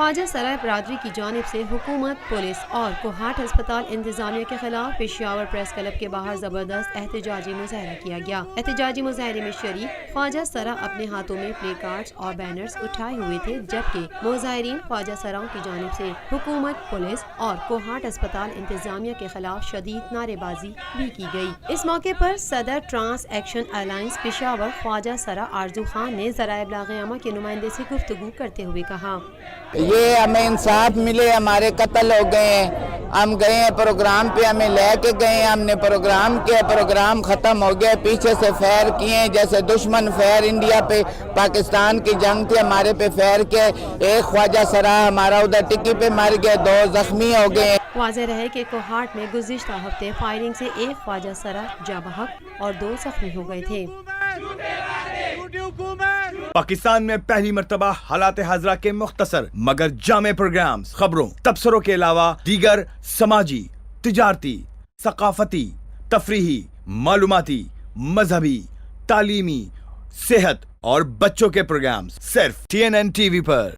ख्वाजा सराय बरादरी की जानिब से हुकूमत, पुलिस और कोहाट अस्पताल इंतजामिया के खिलाफ पेशावर प्रेस क्लब के बाहर जबरदस्त एहतजाजी मुजाहरा किया गया। एहतजाजी मुजाहरे में शरीक ख्वाजा सरा अपने हाथों में प्ले कार्ड्स और बैनर्स उठाए हुए थे, जबकि मुजाहिरीन ख्वाजा सराओं की जानिब से हुकूमत, पुलिस और कोहाट अस्पताल इंतजामिया के खिलाफ शदीद नारेबाजी भी की गई। इस मौके पर सदर ट्रांस एक्शन अलायंस पेशावर ख्वाजा सरा आरजू खान ने ज़राए इब्लाग अमा के नुमाइंदे से गुफ्तगू करते हुए कहा, ये हमें इंसाफ मिले, हमारे कत्ल हो गए हैं, हम गए हैं प्रोग्राम पे, हमें लेके गए हैं, हमने प्रोग्राम किया, प्रोग्राम खत्म हो गया, पीछे से फायर किए जैसे दुश्मन फायर इंडिया पे पाकिस्तान की जंग थी, हमारे पे फायर किए। एक ख्वाजा सरा हमारा उधर टिक्की पे मर गया, 2 जख्मी हो गए। वाज़ेह रहे कि कोहाट में गुज़िश्ता हफ्ते फायरिंग से एक ख्वाजा सरा जाँ बहक और 2 जख्मी हो गए थे। पाकिस्तान में पहली मर्तबा हालात हाजरा के मुख्तसर मगर जामे प्रोग्राम्स, खबरों, तबसरों के अलावा दीगर समाजी, तिजारती, सकाफती, तफरीही, मालूमाती, मजहबी, तालीमी, सेहत और बच्चों के प्रोग्राम्स सिर्फ TNN TV पर।